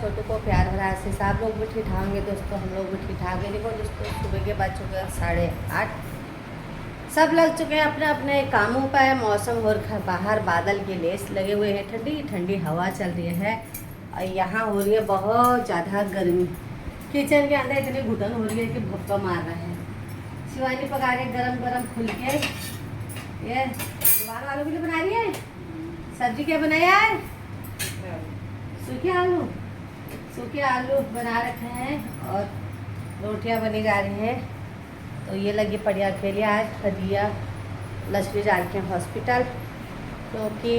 छोटू को प्यार भरा आशीष। आप लोग भी ठीक ठाक होंगे दोस्तों, हम लोग भी ठीक ठाक है। देखो दोस्तों, सुबह के बज चुके हैं 8:30, सब लग चुके हैं अपने अपने कामों पर। मौसम हो रखा है बाहर, बादल के लेस लगे हुए हैं, ठंडी ठंडी हवा चल रही है और यहाँ हो रही है बहुत ज़्यादा गर्मी। किचन के अंदर इतनी घुटन हो रही है कि भक्का मार रहा है। शिवानी पका के गरम गरम फुलके ये बाहर वालों के लिए बना रही है। सब्जी क्या बनाया है? सूखे आलू बना रखे हैं और रोटियां बनी जा रही हैं। तो ये लगी पड़िया के लिए आज खदिया लक्ष्मी जा रही हैं हॉस्पिटल, क्योंकि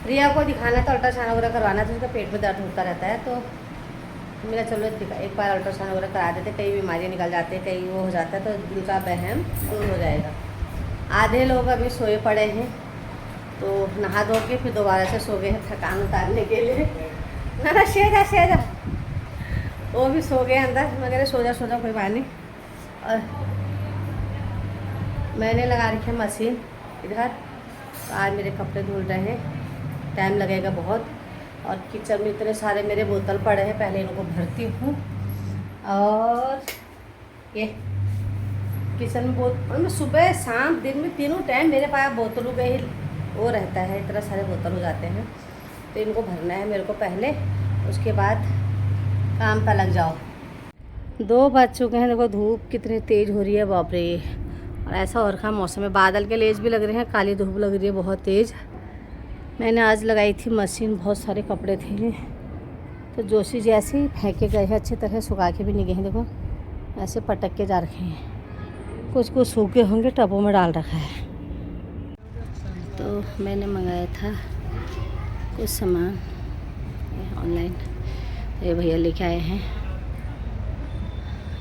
रिया को दिखाना था, अल्ट्रासाउंड वगैरह करवाना था। उसका पेट में दर्द होता रहता है, तो मेरा चलो एक बार अल्ट्रासाउंड वगैरह करा देते, कई बीमारियाँ निकल जाती है, कई वो हो जाता है, तो दिल का बहम दूर हो जाएगा। आधे लोग अभी सोए पड़े हैं, तो नहा धो के फिर दोबारा से सो गए हैं थकान उतारने के लिए। ना शेजा वो भी सो गए अंदर, मगर सो जा कोई बात नहीं। और मैंने लगा रखी है मशीन इधर, तो आज मेरे कपड़े धुल रहे हैं, टाइम लगेगा बहुत। और किचन में इतने सारे मेरे बोतल पड़े हैं, पहले इनको भरती हूँ। और ये किचन में बोतल सुबह शाम दिन में तीनों टाइम मेरे पास बोतलों का ही वो रहता है, इतना सारे बोतल हो जाते हैं, तो इनको भरना है मेरे को पहले, उसके बाद काम पर लग जाओ। 2 बज चुके हैं, देखो धूप कितनी तेज़ हो रही है, बाप रे। और ऐसा और का मौसम है, बादल के लेज भी लग रहे हैं, काली धूप लग रही है बहुत तेज़। मैंने आज लगाई थी मशीन, बहुत सारे कपड़े थे, तो जोशी जैसे ही फेंके गए हैं, अच्छी तरह सुखा के भी नहीं गए हैं। देखो ऐसे पटक के जा रखे हैं, कुछ कुछ सूखे होंगे, टबों में डाल रखा है। तो मैंने मंगाया था कुछ सामान ऑनलाइन, ये भैया लेके आए हैं।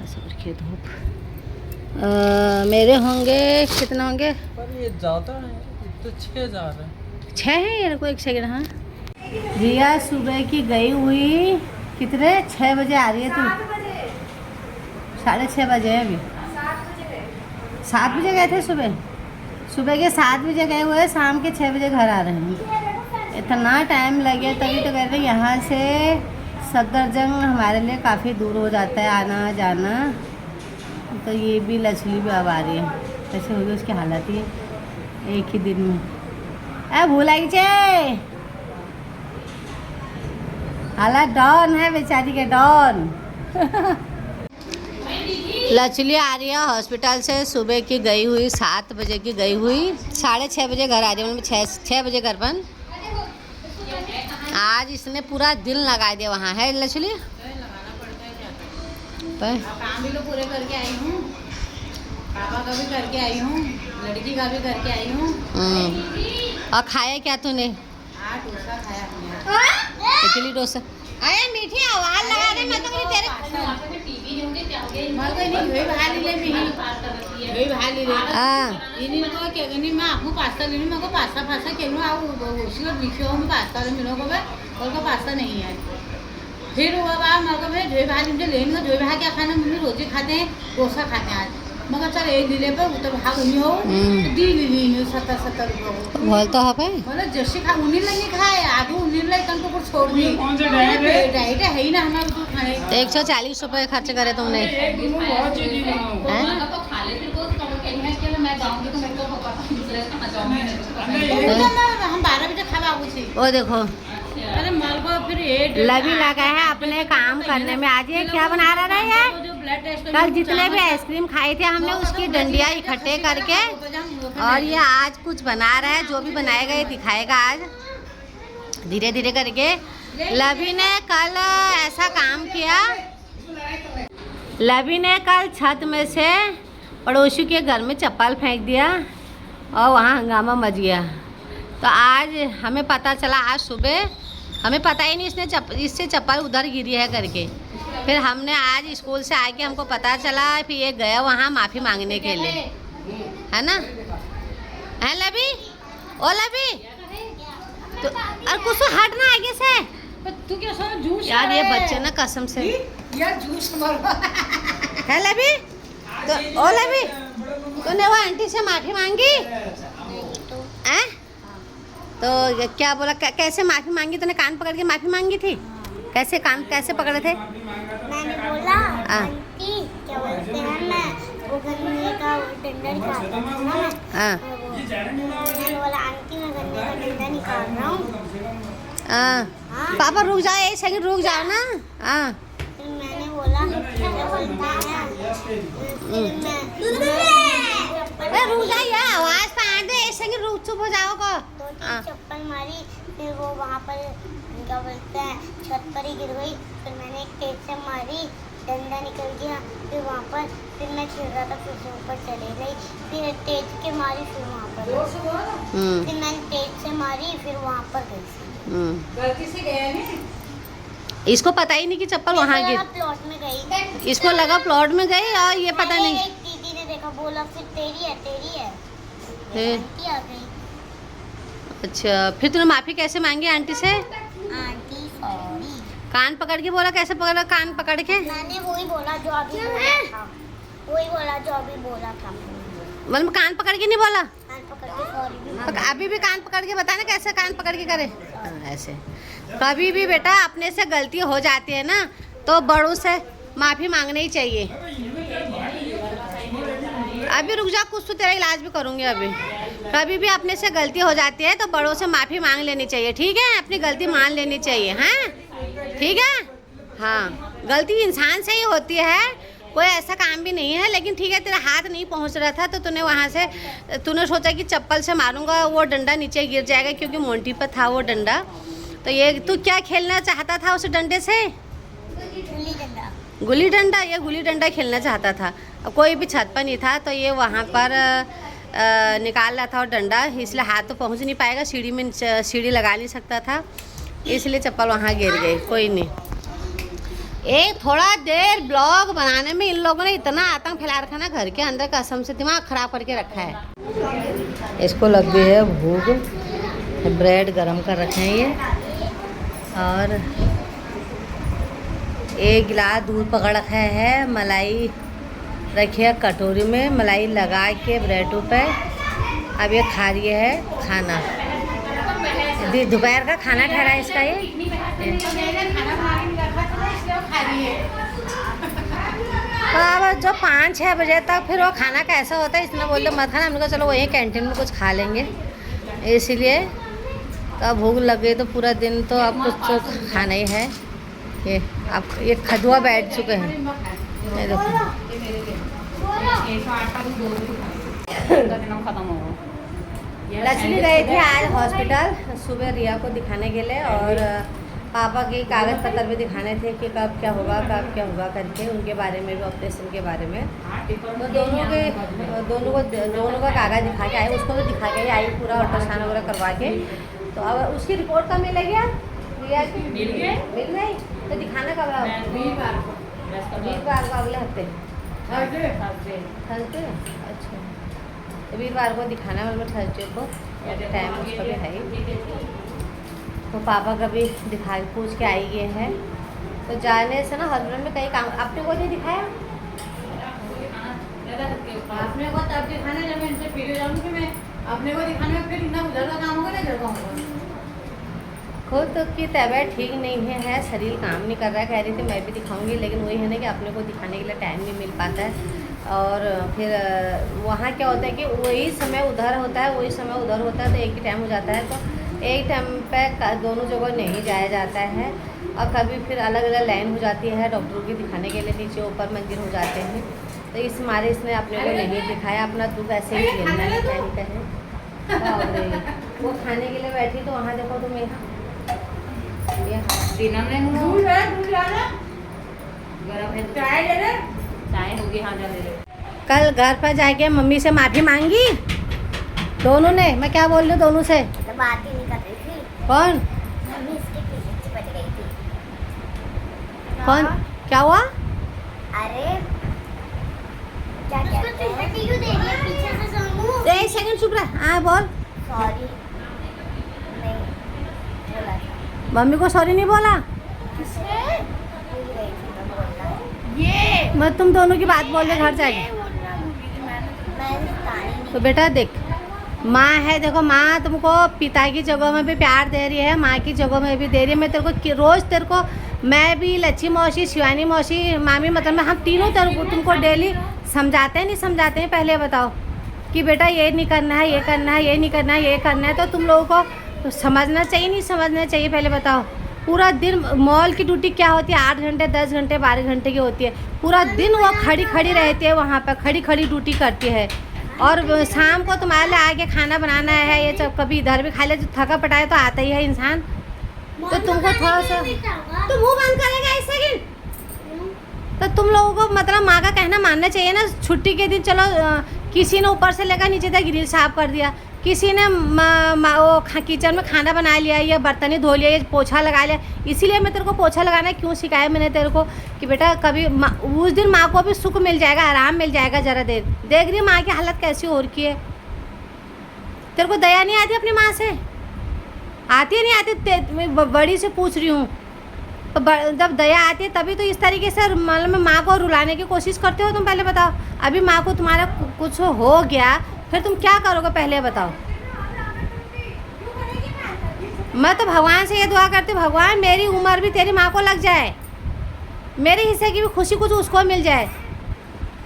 ऐसा करके धूप मेरे होंगे, कितना होंगे? पर ये ज़्यादा है, तो 6,000 है। 6 है यार, को 1 सेकंड। हाँ रिया सुबह की गई हुई, कितने 6 बजे आ रही है तू? 6:30 बजे है अभी। 7 बजे गए थे सुबह के 7 बजे गए हुए, शाम के 6 बजे घर आ रहे हैं। इतना टाइम लगे, तभी तो कहते हैं यहाँ से सफदरजंग हमारे लिए काफ़ी दूर हो जाता है आना जाना। तो ये भी लचली भी अब आ रही है, ऐसे होगी उसकी हालत ही एक ही दिन में। भूलाई चे हालत डॉन है बेचारी के, डॉन। लचली आ रही है हॉस्पिटल से, सुबह की गई हुई 7 बजे की गई हुई, 6:30 बजे घर आ रही है, मतलब 6 बजे घर बन। आज इसने पूरा दिन लगा दिया वहाँ, है लचली? काम भी तो पूरे करके आई हूँ, पापा का भी करके आई हूँ, लड़की का भी करके आई हूँ। और खाया क्या तूने? डोसा खाया हमने। इडली डोसा आया, मीठी आवाज लगा दे, मैं तो कहीं तेरे मैं आपको पास्ता लेनी, मेरे को पास्ता खेलूँ, आप उसी को लिखे हो मैं पास्ता ले, मेरे को और का पास्ता नहीं है। फिर वो बात मेरे को भाई भाई मुझे लेंगे, जो भाई क्या खाना, मुझे रोटी खाते हैं, डोसा खाते हैं आज। मगर चल एक दिले पे तो भाग नहीं हो, दी ली 70 रुपये बोलता है भाई, मतलब जैसे खा उन्हीं लगे खाए, आगे उन्हीं लगे तन को कुछ छोड़ दी। डाइट है ही ना हमारे को खाने। 140 रुपये खर्च करे तुमने। हम 12 बजे खावा पूछी। वो देखो अरे माल को फिर लगी लगा है अपने काम करने में। आज ये क्या बना रहा है? कल जितने भी आइसक्रीम खाए थे हमने, उसकी डंडियाँ इकट्ठे करके, और ये आज कुछ बना रहा है। जो भी बनाएगा ये दिखाएगा आज धीरे धीरे करके। लवी ने कल ऐसा काम किया, लवी ने कल छत में से पड़ोसी के घर में चप्पल फेंक दिया और वहाँ हंगामा मच गया। तो आज हमें पता चला, आज सुबह हमें पता ही नहीं इससे चप्पल उधर गिरी है करके। फिर हमने आज स्कूल से आके हमको पता चला, फिर ये गया वहाँ माफ़ी मांगने के लिए, है ना? है लवी? ओ लवी तो और कुछ तो हटना आगे से। तू क्या सारा जूस यार ये बच्चे ना कसम से यार जूस है लवी। तो ओ लवी, तूने वो आंटी से माफ़ी मांगी? हैं? तो क्या बोला, कैसे माफ़ी मांगी? तूने कान पकड़ के माफ़ी मांगी थी? कैसे कान कैसे पकड़े थे? मैंने बोला हाँ। आंटी क्या बोलते हैं, मैं वो गन्ने का डंडा निकाल रहा था ना मैं। हाँ मैंने बोला आंटी मैं गन्ने का डंडा निकाल रहा हूँ। हाँ। पापा रुक जाओ, एक सेकंड रुक जाओ ना। हाँ फिर मैंने बोला क्या बोलते हैं, फिर मैं रुक जाओ यार, आवाज तो आने दे, एक सेकंड रुक, चुप हो जाओ को। दो हाँ। तीन चप्पल मारी, फिर वो वहाँ पर क्या बोलते हैं छत पर ही गिर गई। फिर मैंने एक तेज से मारी, डंडा निकल गया। फिर वहाँ पर फिर मैं खेल रहा था, फिर से ऊपर चले गई। फिर तेज के मारी, फिर वहाँ पर फिर मैंने तेज से मारी, फिर वहाँ पर गई। गलती से गया नहीं। इसको पता ही नहीं कि चप्पल वहाँ गिर, प्लॉट में गई। इसको लगा प्लॉट में गई और ये पता अरे, नहीं। एक दीदी ने देखा, बोला फिर तेरी है फिर? आंटी आ गई। अच्छा, फिर तूने माफी कैसे मांगी आंटी से? Aunty sorry. कान पकड़ के बोला? कैसे पकड़ा? कान पकड़ के? मैंने वही बोला जो अभी बोला था, वही बोला जो अभी बोला था। मतलब कान पकड़ के नहीं बोला? कान पकड़ के सॉरी भी तो अभी भी कान पकड़ के बताना कैसे कान पकड़ के करे। ऐसे कभी भी बेटा अपने से गलती हो जाती है ना, तो बड़ों से माफ़ी मांगनी ही चाहिए। अभी रुक जा, कुछ तो तेरा इलाज भी करूँगी अभी। कभी भी अपने से गलती हो जाती है तो बड़ों से माफ़ी मांग लेनी चाहिए, ठीक है? अपनी गलती मान लेनी चाहिए, हाँ ठीक है? हाँ, गलती इंसान से ही होती है, कोई ऐसा काम भी नहीं है। लेकिन ठीक है, तेरा हाथ नहीं पहुंच रहा था तो तूने वहाँ से तूने सोचा कि चप्पल से मारूंगा, वो डंडा नीचे गिर जाएगा क्योंकि मोंटी पर था वो डंडा। तो ये तू क्या खेलना चाहता था उस डंडे से? गुल्ली डंडा। गुल्ली डंडा? ये गुल्ली डंडा खेलना चाहता था। अब कोई भी छत पर नहीं था तो ये वहाँ पर निकाल रहा था और डंडा, इसलिए हाथ तो पहुँच नहीं पाएगा, सीढ़ी में सीढ़ी लगा नहीं सकता था, इसलिए चप्पल वहाँ गिर गई। कोई नहीं, एक थोड़ा देर ब्लॉग बनाने में इन लोगों ने इतना आतंक फैला रखा ना घर के अंदर, कसम से दिमाग खराब करके रखा है। इसको लग गई है भूख, ब्रेड गरम कर रखे हैं ये, और एक गिलास दूध पकड़ रखा है, मलाई रखी है कटोरी में, मलाई लगा के ब्रेड पे। अब ये खा रही है खाना, दोपहर का खाना ठहरा है इसका ये। अब जो 5-6 बजे तक फिर वो खाना कैसा होता है, इसने बोलते मत खाना, हमने कहा चलो वहीं कैंटीन में कुछ खा लेंगे, इसलिए तो भूख लग गई तो पूरा दिन तो अब कुछ तो खाना ही है। ये अब ये खजुआ बैठ चुके हैं, ये देखो। लक्ष्मी गए थे आज हॉस्पिटल सुबह रिया को दिखाने के लिए, और पापा के कागज़ पत्र भी दिखाने थे कि कब क्या होगा करके, उनके बारे में भी, ऑपरेशन के बारे में। तो दोनों का कागज़ दिखा के आए, उसको तो दिखा के आई पूरा अल्ट्रासाउंड वगैरह करवा के। तो अब उसकी रिपोर्ट कब मिलेगी? रिया की मिल गई। तो दिखाना कब है? वीरवार को, अगले हफ्ते थर्सडे। अच्छा, तो वीरवार को दिखाना, मतलब थर्सडे को टाइम उसका भी है ही। तो पापा का भी दिखा पूछ के आई ये है। तो जाने से ना हस्बैंड में कहीं काम, आपने को नहीं दिखाया? आपने को तब दिखाने जब मैं इनसे फिर जाऊंगी, मैं अपने को दिखाने में फिर इतना उधर का काम होगा, नहीं इधर का होगा। खुद की तबीयत ठीक नहीं है, शरीर काम नहीं कर रहा है, कह रही थी मैं भी दिखाऊंगी, लेकिन वही है ना कि अपने को दिखाने के लिए टाइम नहीं मिल पाता है। और फिर वहाँ क्या होता है कि वही समय उधर होता है, वही समय उधर होता है, तो एक ही टाइम हो जाता है। तो एक टाइम पे दोनों जगह नहीं जाया जाता है, और कभी फिर अलग अलग लाइन हो जाती है डॉक्टरों की दिखाने के लिए, नीचे ऊपर मंजिल हो जाते हैं। तो इस मारे इसने अपने को नहीं दिखाया, अपना दुख ऐसे ही झेलना है, क्या ही कहें। और वो खाने के लिए बैठी तो वहाँ देखो तुम, कल घर पर जाके मम्मी से माफ़ी मांगी दोनों ने। मैं क्या बोल रही हूँ दोनों से? तो बात ही नहीं कर रही थी। कौन? मम्मी इसके पीछे चिपट गई थी। कौन? क्या हुआ? अरे क्या कहते हैं, क्यों दे रही है पीछे से सोनू? एक सेकंड चुप रह। हाँ बोल। सॉरी नहीं बोला था। मम्मी को सॉरी नहीं बोला? किसने? भूल गई थी मैं बोलना। ये मैं तुम दोनों की बात बोल रहे घर जाके। मैं बताई नहीं। तो बेटा देख, माँ है, देखो माँ तुमको पिता की जगह में भी प्यार दे रही है, माँ की जगह में भी दे रही है। मैं तेरे को रोज़ तेरे को, मैं भी, लच्छी मौसी, शिवानी मौसी, मामी, मतलब हम तीनों तेरे को तुमको डेली समझाते हैं, नहीं समझाते हैं? पहले बताओ कि बेटा ये नहीं करना है, ये करना है, ये नहीं करना है, ये करना है। तो तुम लोगों को तो समझना चाहिए, नहीं समझना चाहिए? पहले बताओ। पूरा दिन मॉल की ड्यूटी क्या होती है? 8 घंटे, 10 घंटे, 12 घंटे की होती है। पूरा दिन वो खड़ी खड़ी रहती है वहाँ पर, खड़ी खड़ी ड्यूटी करती है। और शाम को तुम्हारे लिए आके खाना बनाना है, ये सब कभी इधर भी खा ले, थका पटाए तो आता ही है इंसान। तो तुमको थोड़ा सा तो मुँह बंद करेगा एक सेकंड। तो तुम लोगों को मतलब माँ का कहना मानना चाहिए ना। छुट्टी के दिन चलो किसी ने ऊपर से लेकर नीचे तक ग्रिल साफ कर दिया, किसी ने वो किचन में खाना बना लिया, या बर्तन धो लिया, या पोछा लगा लिया। इसीलिए मैं तेरे को पोछा लगाना क्यों सिखाया मैंने तेरे को कि बेटा कभी उस दिन माँ को भी सुख मिल जाएगा, आराम मिल जाएगा। ज़रा देर देख रही माँ की हालत कैसी हो रखी है। तेरे को दया नहीं आती अपनी माँ से? आती है नहीं आती? मैं बड़ी से पूछ रही हूँ। तो जब दया आती है तभी तो इस तरीके से मतलब माँ को रुलाने की कोशिश करते हो तुम? पहले बताओ। अभी माँ को तुम्हारा कुछ हो गया फिर तुम क्या करोगे? पहले बताओ। मैं तो भगवान से ये दुआ करती हूँ, भगवान मेरी उम्र भी तेरी माँ को लग जाए, मेरे हिस्से की भी खुशी कुछ उसको मिल जाए,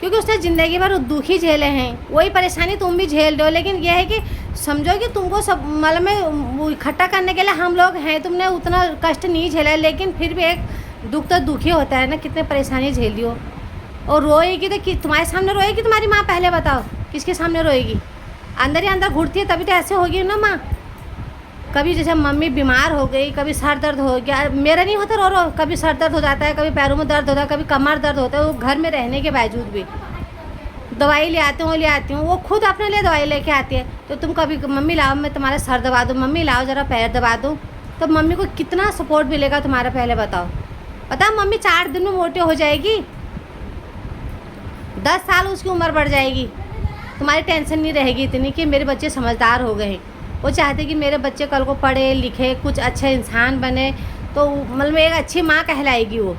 क्योंकि उसने ज़िंदगी भर दुख ही झेले हैं। वही परेशानी तुम भी झेल रहे हो। लेकिन यह है कि समझो कि तुमको सब मतलब में इकट्ठा करने के लिए हम लोग हैं, तुमने उतना कष्ट नहीं झेला है। लेकिन फिर भी एक दुख तो दुख ही होता है ना, कितने परेशानी झेली हो। और रोएगी तो कि तुम्हारे सामने रोएगी तुम्हारी माँ? पहले बताओ किसके सामने रोएगी? अंदर ही अंदर घुटती है तभी तो ऐसे होगी ना माँ। कभी जैसे मम्मी बीमार हो गई, कभी सर दर्द हो गया, मेरा नहीं होता रो रो, कभी सर दर्द हो जाता है, कभी पैरों में दर्द होता है, कभी कमर दर्द होता है। वो घर में रहने के बावजूद भी दवाई ले आती हूँ, वो खुद अपने लिए दवाई लेके आती है। तो तुम कभी मम्मी लाओ मैं तुम्हारा सर दबा दूँ, मम्मी लाओ ज़रा पैर दबा दूँ, तो मम्मी को कितना सपोर्ट मिलेगा तुम्हारा? पहले बताओ। पता मम्मी 4 दिन में मोटे हो जाएगी, 10 साल उसकी उम्र बढ़ जाएगी। तुम्हारी टेंशन नहीं रहेगी इतनी कि मेरे बच्चे समझदार हो गए हैं। वो चाहते कि मेरे बच्चे कल को पढ़े लिखे, कुछ अच्छे इंसान बने, तो मतलब एक अच्छी माँ कहलाएगी वो।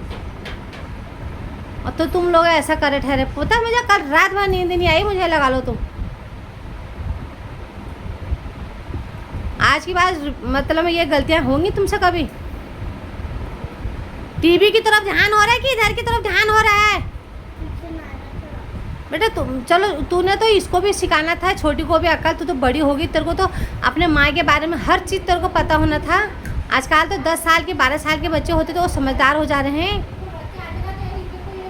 और तो तुम लोग ऐसा करे ठहरे। पता मुझे कल रात भर नींद नहीं आई, मुझे लगा लो तुम। आज की बात मतलब ये गलतियाँ होंगी तुमसे कभी? टीवी की तरफ ध्यान हो रहा है कि इधर की तरफ ध्यान हो रहा है? बेटा तुम चलो, तूने तो इसको भी सिखाना था, छोटी को भी अक्ल। तू तो बड़ी होगी, तेरे को तो अपने माँ के बारे में हर चीज़ तेरे को पता होना था। आजकल तो 10 साल के 12 साल के बच्चे होते तो वो समझदार हो जा रहे हैं।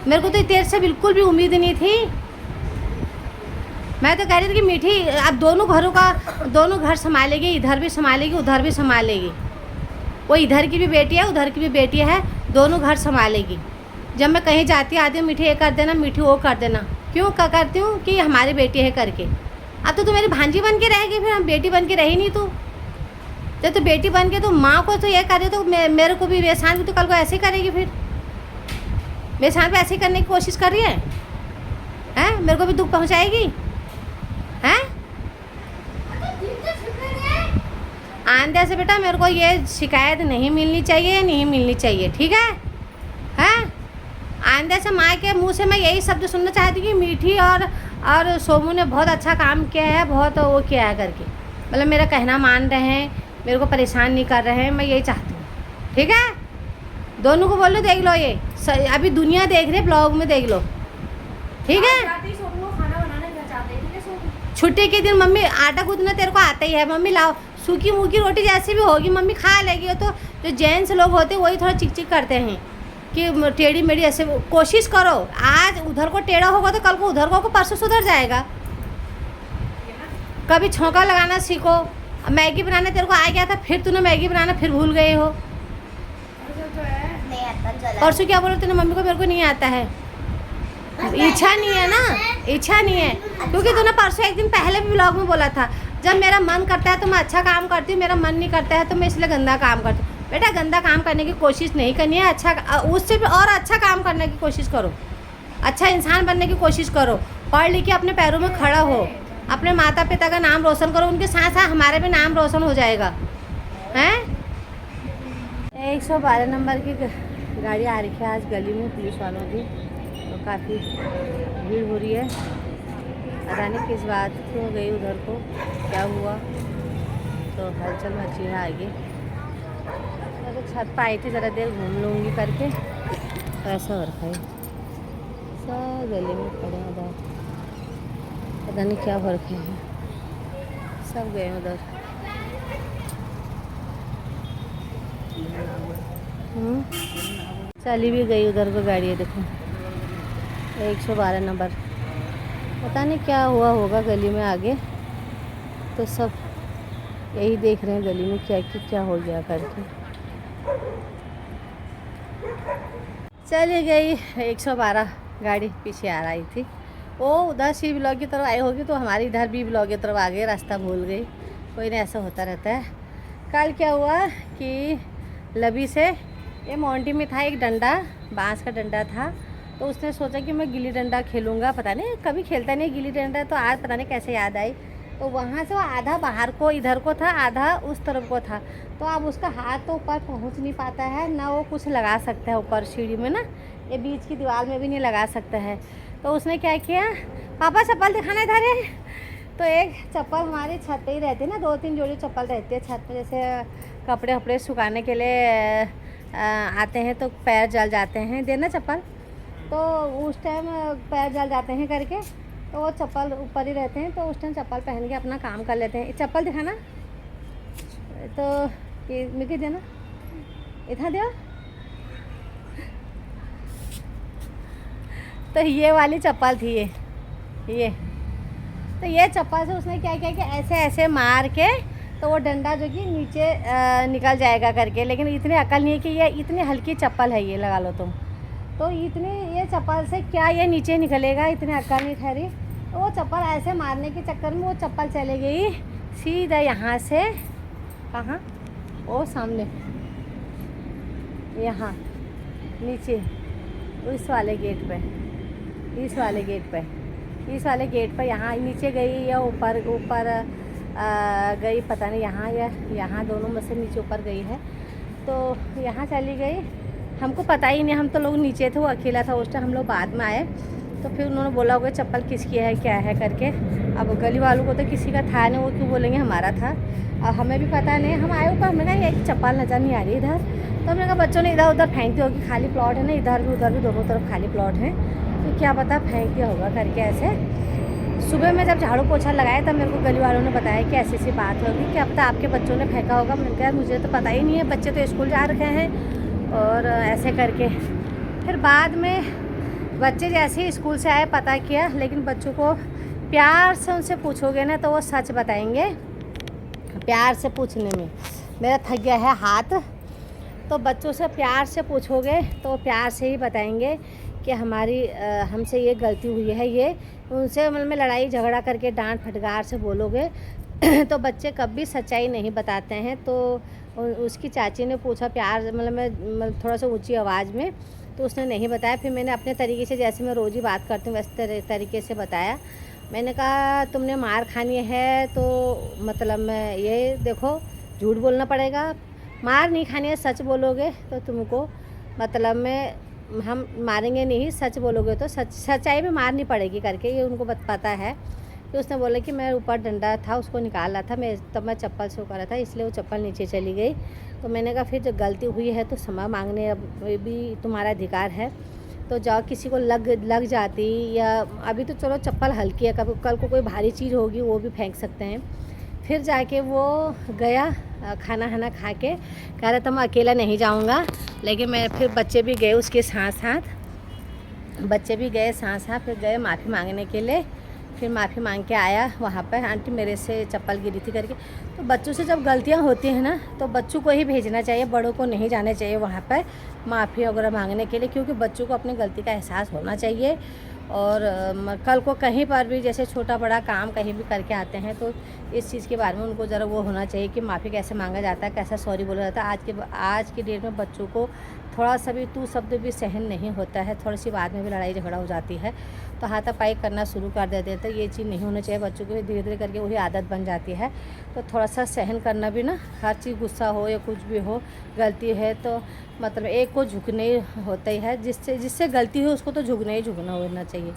मेरे को तो तेरे से बिल्कुल भी उम्मीद नहीं थी। मैं तो कह रही थी कि मीठी अब दोनों घर संभालेगी, इधर भी संभालेगी, उधर भी संभालेगी। वो इधर की भी बेटी है, उधर की भी बेटी है, दोनों घर संभालेगी। जब मैं कहीं जाती आती हूँ, मीठी ये कर देना, मीठी वो कर देना। क्यों करती हूँ? कि हमारी बेटी है करके। अब तो तू मेरी भांजी बन के रहेगी, फिर हम बेटी बन के रही नहीं तू। जब तो बेटी बन के तो माँ को तो ये करे, तो मेरे को भी, मेरे साथ भी तो कल को ऐसे ही करेगी। फिर मेरे साथ भी ऐसे ही करने की कोशिश कर रही है, हैं? मेरे को भी दुख पहुँचाएगी, हैं? आंदे से बेटा मेरे को ये शिकायत नहीं मिलनी चाहिए, नहीं मिलनी चाहिए, ठीक है? हैं? आंदे से माँ के मुंह से मैं यही शब्द सुनना चाहती हूँ कि मीठी और सोमू ने बहुत अच्छा काम किया है, बहुत वो किया है करके। मतलब मेरा कहना मान रहे हैं, मेरे को परेशान नहीं कर रहे हैं, मैं यही चाहती हूँ, ठीक है? दोनों को बोलो देख लो, ये अभी दुनिया देख रही है, ब्लॉग में देख लो, ठीक है? छुट्टी के दिन मम्मी आटा गूंदना तेरे को आता ही है, मम्मी लाओ। सूखी मूखी रोटी जैसी भी होगी मम्मी खा लेगी। तो जो जेंट्स लोग होते हैं वही थोड़ा चिक चिक करते हैं कि टेढ़ी मेढ़ी ऐसे। कोशिश करो, आज उधर को टेढ़ा होगा तो कल को उधर को परसों सुधर जाएगा। कभी छौंका लगाना सीखो। मैगी बनाना तेरे को आ गया था, फिर तूने मैगी बनाना फिर भूल गए हो। परसों क्या बोलो तूने मम्मी को? मेरे को नहीं आता है। इच्छा नहीं है ना, इच्छा नहीं है। क्योंकि तूने परसों एक दिन पहले भी ब्लॉग में बोला था, जब मेरा मन करता है तो मैं अच्छा काम करती हूँ, मेरा मन नहीं करता है तो मैं इसलिए गंदा काम करती हूँ। बेटा गंदा काम करने की कोशिश नहीं करनी है, अच्छा उससे भी और अच्छा काम करने की कोशिश करो, अच्छा इंसान बनने की कोशिश करो, पढ़ लिख के अपने पैरों में खड़ा हो, अपने माता पिता का नाम रोशन करो, उनके साथ साथ हमारा भी नाम रोशन हो जाएगा, हैं? 112 नंबर की गाड़ी आ रही है आज गली में पुलिस वालों की, तो काफ़ी भीड़ हो रही है। पता नहीं किस बात क्यों गई उधर को, क्या हुआ, तो हलचल मची है आगे। तो छत पर आई थी, ज़रा देर घूम लूँगी करके, तो ऐसा हो रखा है। सब गले में पड़े उधर, पता नहीं क्या हो रखे हैं, सब गए उधर। चली भी गई उधर को गाड़ी है, देखो 112 नंबर। पता नहीं क्या हुआ होगा गली में आगे, तो सब यही देख रहे हैं गली में क्या हो गया करके। चली गई 112 गाड़ी, पीछे आ रही थी वो, उधर सी ब्लॉक की तरफ आई होगी, तो हमारी इधर बी ब्लॉक की तरफ आ गई, रास्ता भूल गई। कोई नहीं, ऐसा होता रहता है। कल क्या हुआ कि लबी से ये मोंटी में था एक डंडा, बांस का डंडा था, तो उसने सोचा कि मैं गिल्ली डंडा खेलूँगा। पता नहीं कभी खेलता नहीं गिल्ली डंडा, तो आज पता नहीं कैसे याद आई। तो वहाँ से वो आधा बाहर को इधर को था, आधा उस तरफ को था, तो अब उसका हाथ तो ऊपर पहुँच नहीं पाता है, ना वो कुछ लगा सकता है ऊपर सीढ़ी में, ना ये बीच की दीवार में भी नहीं लगा सकता है। तो उसने क्या किया, पापा चप्पल दिखाना इधर है। तो एक चप्पल हमारी छत पे ही रहती है ना, 2-3 जोड़ी चप्पल रहती है छत पे, जैसे कपड़े वपड़े सुखाने के लिए आते हैं तो पैर जल जाते हैं, देना चप्पल, तो उस टाइम पैर जल जाते हैं करके, तो वो चप्पल ऊपर ही रहते हैं, तो उस टाइम चप्पल पहन के अपना काम कर लेते हैं। चप्पल दिखाना, तो ये मिट्टी देना, इधर दो। तो ये वाली चप्पल थी ये तो ये चप्पल से उसने क्या किया कि ऐसे ऐसे मार के, तो वो डंडा जो कि नीचे निकल जाएगा करके, लेकिन इतनी अकल नहीं है कि ये इतनी हल्की चप्पल है, ये लगा लो तुम, तो इतनी ये चप्पल से क्या ये नीचे निकलेगा, इतनी अकल नहीं ठहरी। तो वो चप्पल ऐसे मारने के चक्कर में वो चप्पल चले गई सीधा यहाँ से, कहाँ, वो सामने यहाँ नीचे इस वाले गेट पे, इस वाले गेट पे यहाँ नीचे गई या ऊपर गई, पता नहीं यहाँ या यहाँ, दोनों में से नीचे ऊपर गई है। तो यहाँ चली गई, हमको पता ही नहीं, हम तो लोग नीचे थे, वो अकेला था उस टाइम, हम लोग बाद में आए। तो फिर उन्होंने बोला होगा चप्पल किसकी है क्या है करके। अब गली वालों को तो किसी का था नहीं, वो क्यों बोलेंगे हमारा था, और हमें भी पता नहीं। हम आए ऊपर, हमने कहा ये चप्पल नज़र नहीं आ रही इधर, तो हमने कहा बच्चों ने इधर उधर फेंक दी होगी, खाली प्लॉट है ना, इधर भी उधर भी दोनों तरफ खाली प्लॉट है, तो क्या पता फेंक दिया होगा करके ऐसे। सुबह में जब झाड़ू पोछा लगाया तब मेरे को गली वालों ने बताया कि ऐसी बात होगी कि अब तो आपके बच्चों ने फेंका होगा। मैंने कहा मुझे तो पता ही नहीं है, बच्चे तो स्कूल जा रखे हैं, और ऐसे करके फिर बाद में बच्चे जैसे ही स्कूल से आए पता किया, लेकिन बच्चों को प्यार से उनसे पूछोगे ना तो वो सच बताएंगे। प्यार से पूछने में मेरा थक गया है हाथ, तो बच्चों से प्यार से पूछोगे तो वो प्यार से ही बताएंगे कि हमारी हमसे ये गलती हुई है। ये उनसे मतलब में लड़ाई झगड़ा करके डांट फटकार से बोलोगे तो बच्चे कभी सच्चाई नहीं बताते हैं। तो उसकी चाची ने पूछा प्यार मतलब थोड़ा सा ऊंची आवाज़ में, तो उसने नहीं बताया। फिर मैंने अपने तरीके से, जैसे मैं रोज़ ही बात करती हूँ वैसे तरीके से बताया। मैंने कहा तुमने मार खानी है तो मतलब मैं ये देखो झूठ बोलना पड़ेगा, मार नहीं खानी है सच बोलोगे तो तुमको मतलब में हम मारेंगे नहीं, सच बोलोगे तो सच्चाई में मारनी पड़ेगी करके ये उनको पता है। तो उसने बोला कि मैं ऊपर डंडा था उसको निकाल रहा था, मैं चप्पल से कर रहा था, इसलिए वो चप्पल नीचे चली गई। तो मैंने कहा फिर जब गलती हुई है तो क्षमा मांगने अब भी तुम्हारा अधिकार है, तो जाओ किसी को लग जाती, या अभी तो चलो चप्पल हल्की है, कल को कोई भारी चीज़ होगी वो भी फेंक सकते हैं। फिर जाके वो गया खाना खा के, कह रहा था मैं अकेला नहीं जाऊंगा, लेकिन मैं फिर बच्चे भी गए उसके साथ साथ, फिर गए माफ़ी मांगने के लिए। फिर माफ़ी मांग के आया वहाँ पर, आंटी मेरे से चप्पल गिरी थी करके। तो बच्चों से जब गलतियाँ होती हैं ना तो बच्चों को ही भेजना चाहिए, बड़ों को नहीं जाना चाहिए वहाँ पर माफ़ी वगैरह मांगने के लिए, क्योंकि बच्चों को अपनी गलती का एहसास होना चाहिए। और कल को कहीं पर भी जैसे छोटा बड़ा काम कहीं भी करके आते हैं तो इस चीज़ के बारे में उनको ज़रा वो होना चाहिए कि माफ़ी कैसे मांगा जाता है, कैसा सॉरी बोला जाता है। आज की डेट में बच्चों को थोड़ा सा भी तू शब्द भी सहन नहीं होता है, थोड़ी सी बात में भी लड़ाई झगड़ा हो जाती है तो हाथापाई करना शुरू कर देते हैं। तो ये चीज़ नहीं होना चाहिए, बच्चों को धीरे धीरे करके वही आदत बन जाती है। तो थोड़ा सा सहन करना भी ना, हर चीज़ गुस्सा हो या कुछ भी हो, गलती है तो मतलब एक को झुकने होता ही है, जिससे गलती हो उसको तो झुकना ही झुकना होना चाहिए।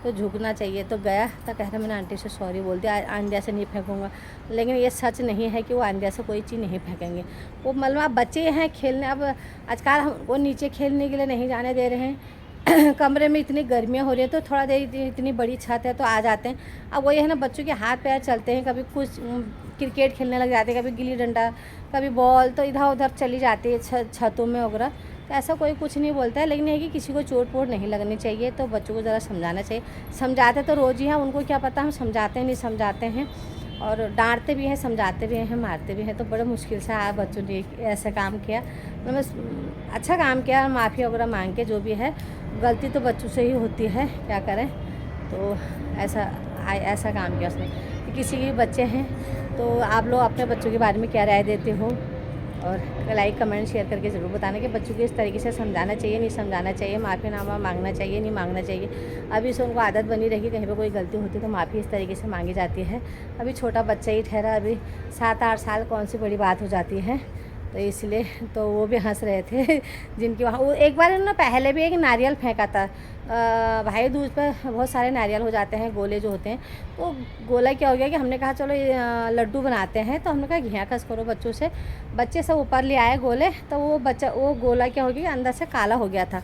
तो झुकना चाहिए। तो गया तो कह रहा मैंने आंटी से सॉरी बोल दिया, आंडिया से नहीं फेंकूँगा। लेकिन ये सच नहीं है कि वो आंडिया से कोई चीज़ नहीं फेंकेंगे। वो मतलब अब बच्चे हैं खेलने, अब आजकल हमको नीचे खेलने के लिए नहीं जाने दे रहे हैं। कमरे में इतनी गर्मियाँ हो रही है तो थोड़ा देर इतनी बड़ी छत है तो आ जाते हैं। अब वही है ना, बच्चों के हाथ पैर चलते हैं, कभी कुछ क्रिकेट खेलने लग जाते हैं, कभी गिल्ली डंडा, कभी बॉल, तो इधर उधर चली जाती है छतों में वगैरह। तो ऐसा कोई कुछ नहीं बोलता है, लेकिन ये कि किसी को चोट वोट नहीं लगनी चाहिए। तो बच्चों को ज़रा समझाना चाहिए। समझाते तो रोज़ ही हैं, उनको क्या पता हम समझाते हैं नहीं समझाते हैं, और डांटते भी हैं, समझाते भी हैं, मारते भी हैं। तो बड़े मुश्किल से बच्चों ने ऐसा काम किया। मतलब अच्छा काम किया, माफ़ी वगैरह मांग के, जो भी है गलती तो बच्चों से ही होती है, क्या करें। तो ऐसा काम किया उसने। किसी के बच्चे हैं तो आप लोग अपने बच्चों के बारे में क्या राय देते हो, और लाइक कमेंट शेयर करके ज़रूर बताना कि बच्चों को इस तरीके से समझाना चाहिए नहीं समझाना चाहिए, माफ़ीनामा मांगना चाहिए नहीं मांगना चाहिए। अभी से उनको आदत बनी रही, कहीं पे कोई गलती होती तो माफ़ी इस तरीके से मांगी जाती है। अभी छोटा बच्चा ही ठहरा, अभी 7-8 साल, कौन सी बड़ी बात हो जाती है। तो इसलिए तो वो भी हंस रहे थे जिनकी वहाँ, वो एक बार उन्होंने पहले भी एक नारियल फेंका था। भाई दूज पर बहुत सारे नारियल हो जाते हैं, गोले जो होते हैं। तो गोला क्या हो गया कि हमने कहा चलो लड्डू बनाते हैं, तो हमने कहा घिया खस करो बच्चों से। बच्चे सब ऊपर ले आए गोले, तो वो गोला क्या हो गया, अंदर से काला हो गया था।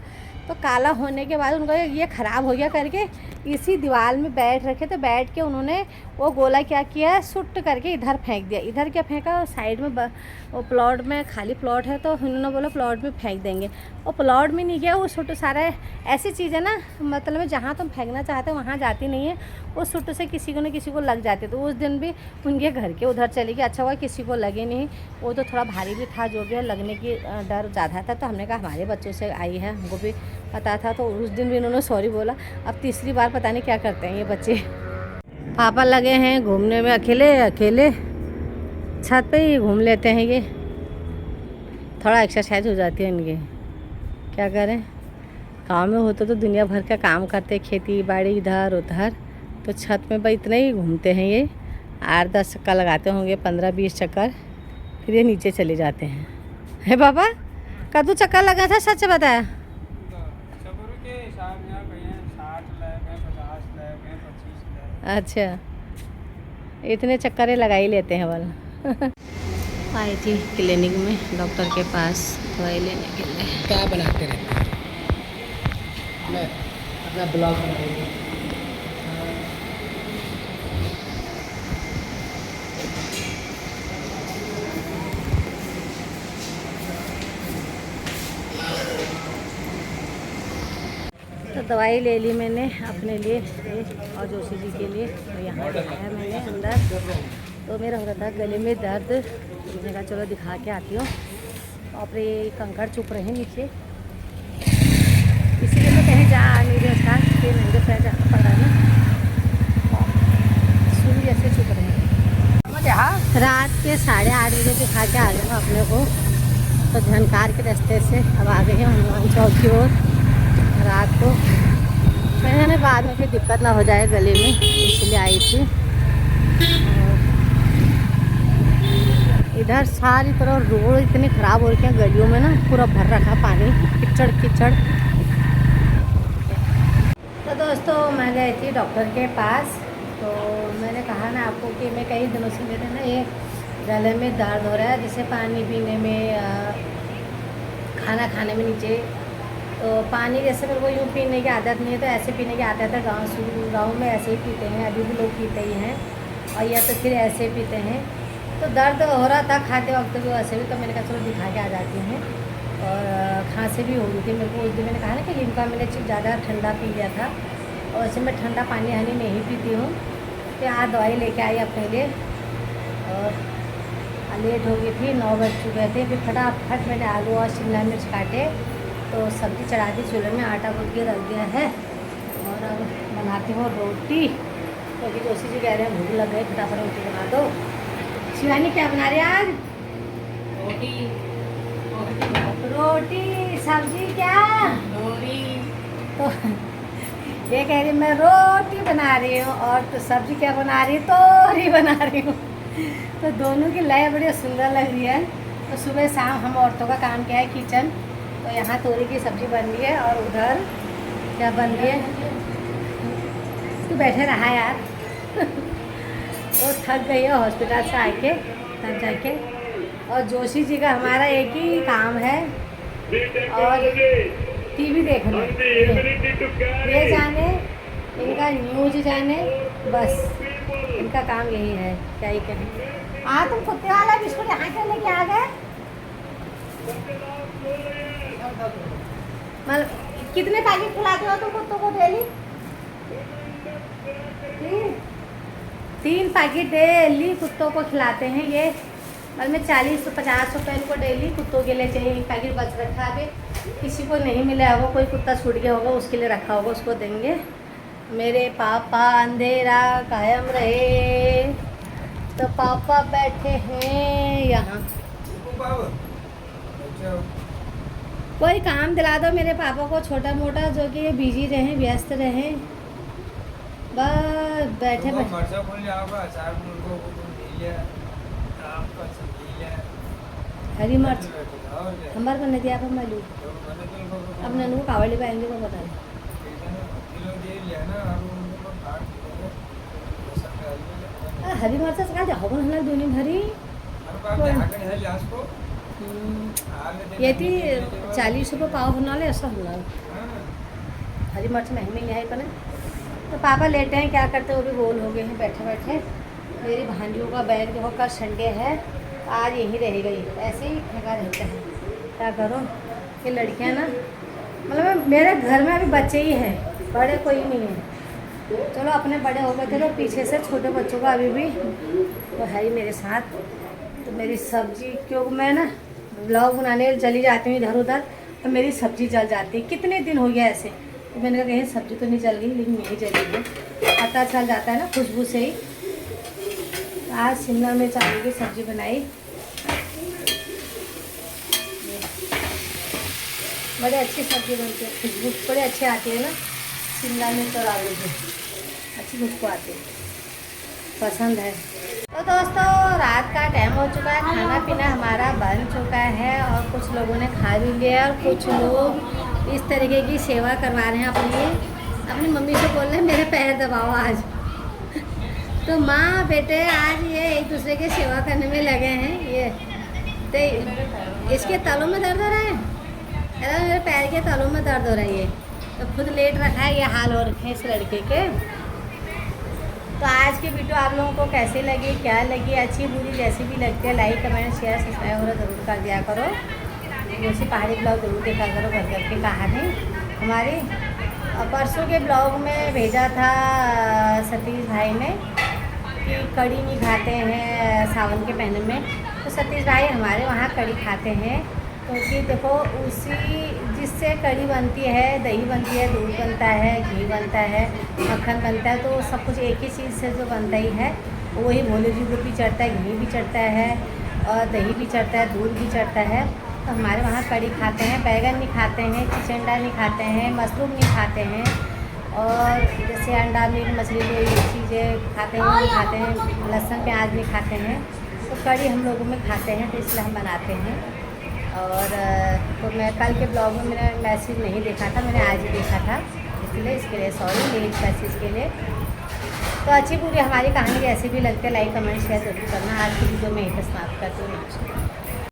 तो काला होने के बाद उनका ये ख़राब हो गया करके इसी दीवार में बैठ रखे, तो बैठ के उन्होंने वो गोला क्या किया, सुट करके इधर फेंक दिया। इधर क्या फेंका, साइड में वो प्लॉट में खाली प्लॉट है, तो उन्होंने बोला प्लॉट में फेंक देंगे। वो प्लॉट में नहीं गया, वो सुट सारा ऐसी चीज़ है ना, मतलब जहाँ तुम फेंकना चाहते हो वहाँ जाती नहीं है, वो सुट से किसी को न किसी को लग जाती। तो उस दिन भी उनके घर के उधर चली गई, अच्छा हुआ किसी को लगे नहीं। वो तो थोड़ा भारी भी था, जो भी है लगने की डर ज़्यादा था। तो हमने कहा हमारे बच्चों से आई है, हमको भी पता था। तो उस दिन भी उन्होंने सॉरी बोला। अब तीसरी बार पता नहीं क्या करते हैं ये बच्चे। पापा लगे हैं घूमने में, अकेले छत पे ही घूम लेते हैं ये, थोड़ा एक्सरसाइज हो जाती है इनकी। क्या करें, गाँव में होते तो दुनिया भर का काम करते, खेती बाड़ी इधर उधर। तो छत में भाई इतने ही घूमते हैं ये, 8-10 चक्कर लगाते होंगे, 15-20 चक्कर, फिर ये नीचे चले जाते हैं। है पापा, कद्दू चक्कर लगा था, सच बताया? अच्छा, इतने चक्करें लगा ही लेते हैं वाला। आई थी क्लिनिक में डॉक्टर के पास दवाई लेने के लिए। क्या बनाते रहते हैं, मैं अपना ब्लॉग बनाऊंगी। तो दवाई ले ली मैंने अपने लिए और जोशी जी के लिए। तो यहाँ दिखाया मैंने अंदर, तो मेरा हो रहा था गले में दर्द। मैंने कहा चलो दिखा के आती हूँ। और ये कंकड़ चुप रहे हैं नीचे, इसीलिए मैं कहीं जा नहीं रही उसका, फिर नंगे पैर जाना पड़ रहा है ना, सुन जैसे चुप रहे हैं। रात के 8:30 बजे दिखा के आ गए अपने को। तो झनकार के रास्ते से अब आ गए हैं हनुमान चौक की ओर रात को। मैंने बाद में फिर दिक्कत ना हो जाए गले में, इसलिए आई थी। इधर सारी तरफ रोड इतनी ख़राब हो रही है, गलियों में ना पूरा भर रखा पानी, कीचड़। तो दोस्तों मैं गई थी डॉक्टर के पास। तो मैंने कहा ना आपको कि मैं कई दिनों से मेरे ना ये गले में दर्द हो रहा है, जैसे पानी पीने में, खाना खाने में नीचे। तो पानी जैसे मेरे को यूँ पीने की आदत नहीं है, तो ऐसे पीने की आदत है। गाँव में ऐसे ही पीते हैं, अभी भी लोग पीते ही हैं, और या तो फिर ऐसे पीते हैं। तो दर्द हो रहा था खाते वक्त भी वैसे भी, तो मैंने कहा चलो दिखा के आ जाती हैं। और खांसी भी हो गई थी मेरे को। उस दिन मैंने कहा ना कि लिम्का मैंने ज़्यादा ठंडा पी लिया था, और वैसे मैं ठंडा पानी हानी नहीं पीती हूँ। तो आज दवाई लेके आई अपने लिए, और लेट हो गई थी, 9 बज चुके थे। फिर फटाफट मैंने आलू और शिमला मिर्च काटे, तो सब्ज़ी चढ़ा दी चूल्हे में, आटा गूँथ के रख दिया है। और अब बनाती हूँ रोटी, क्योंकि तो जोशी जी कह रहे हैं भूख लग गई, फटाफट रोटी बना दो। शिवानी क्या बना रही है आज? रोटी सब्जी क्या? तो ये कह रही मैं रोटी बना रही हूँ, और तो सब्जी क्या बना रही, तोरी बना रही हूँ। तो दोनों की लय बड़ी सुंदर लग रही है। तो सुबह शाम हम औरतों का काम क्या है, किचन। तो यहाँ तोरी की सब्ज़ी बन रही है, और उधर क्या बन रही है, तू बैठे रहा यार। वो थक गई है हॉस्पिटल से आके तब जाके। और जोशी जी का हमारा एक ही काम है और टीवी देखना, ये जाने इनका न्यूज जाने, बस इनका काम यही है, क्या ही कहें। हाँ तुम कुत्ते वाला बिस्कुट यहाँ से लेके आ गए। मतलब कितने पैकेट खिलाते हो तुम कुत्तों को डेली? 3 पैकेट डेली कुत्तों को खिलाते हैं ये। और मैं 40-50 रुपये इनको डेली कुत्तों के लिए चाहिए। एक पैकेट बच रखा है, अभी किसी को नहीं मिला होगा, कोई कुत्ता छूट गया होगा उसके लिए रखा होगा, उसको देंगे। मेरे पापा अंधेरा कायम रहे, तो पापा बैठे हैं यहाँ। कोई काम दिला दो मेरे पापा को छोटा मोटा, जो कि ये बिजी रहें, व्यस्त रहें, बस बैठे हरी मिर्च हमारे को नहीं दिया आप मालूम। अब ननू को कावड़ ले पाएंगे वो बता दें। हरी मिर्च का जाओ ना दोनों भरी ये थी 40 रुपये पाव होने वाले, ऐसा होना हरी मिर्च महंगी नहीं है पर। तो पापा लेटे हैं, क्या करते वो भी गोल हो गए हैं बैठे बैठे। मेरी भांजियों का बैग जो कल संडे है आज यहीं रह गई, ऐसे ही फेंका रहता है, क्या करो। ये लड़कियां ना, मतलब मेरे घर में अभी बच्चे ही हैं, बड़े कोई नहीं है। चलो अपने बड़े हो गए थे तो पीछे से छोटे बच्चों का अभी भी वो है ही मेरे साथ। तो मेरी सब्जी, क्योंकि मैं ना ब्लॉग बनाने चली जाती हूँ इधर उधर, तो मेरी सब्जी जल जाती है। कितने दिन हो गया ऐसे, तो मैंने कहा कहीं सब्जी तो नहीं जल गई, लेकिन नहीं जली है, पता चल जाता है ना खुशबू से ही। आज शिमला मिर्च आलू की सब्जी बनाई, बड़ी अच्छी सब्जी बनती है, खुशबू बड़ी अच्छी आती है ना शिमला मिर्च और आलू की, अच्छी खुशबू आती है, पसंद है। तो दोस्तों रात का टाइम हो चुका है, खाना पीना हमारा बन चुका है और कुछ लोगों ने खा भी लिया और कुछ लोग इस तरीके की सेवा करवा रहे हैं अपनी मम्मी से बोल रहे हैं मेरे पैर दबाओ आज। तो माँ बेटे आज ये एक दूसरे की सेवा करने में लगे हैं। ये तो इसके तालों में दर्द हो रहा है, अरे मेरे पैर के तालों में दर्द हो रहा है। ये तो खुद लेट रखा है, ये हाल हो रखे हैं इस लड़के के। तो आज की वीडियो आप लोगों को कैसी लगी, क्या लगी, अच्छी बुरी जैसी भी लगती है, लाइक कमेंट शेयर सब्सक्राइब और ज़रूर कर दिया करो। जैसे पहाड़ी ब्लॉग जरूर देखा करो, घर घर की कहानी हमारी। परसों के ब्लॉग में भेजा था सतीश भाई ने कि कड़ी नहीं खाते हैं सावन के महीने में। तो सतीश भाई हमारे वहाँ कड़ी खाते हैं, क्योंकि देखो उसी जिससे कड़ी बनती है, दही बनती है, दूध बनता है, घी बनता है, मक्खन बनता है, तो सब कुछ एक ही चीज़ से जो बनता ही है, वही भोले जी को भी चढ़ता है, घी भी चढ़ता है और दही भी चढ़ता है, दूध भी चढ़ता है। तो हमारे वहाँ कड़ी खाते हैं, बैगन नहीं खाते हैं, चिचंडा नहीं खाते हैं, मशरूम नहीं खाते हैं, और जैसे अंडा मीट मछली जो ये चीज़ें खाते हैं वो नहीं खाते हैं, लहसुन प्याज नहीं खाते हैं। तो कड़ी हम लोगों में खाते हैं, तो इसलिए हम बनाते हैं। और तो मैं कल के ब्लॉग में मेरा मैसेज नहीं देखा था, मैंने आज ही देखा था, इसलिए इसके लिए सॉरी लेट मैसेज के लिए। तो अच्छी पूरी हमारी कहानी जैसी भी लगती है लाइक कमेंट शेयर जरूर करना। आज की वीडियो में यहीं पर समाप्त करती हूँ।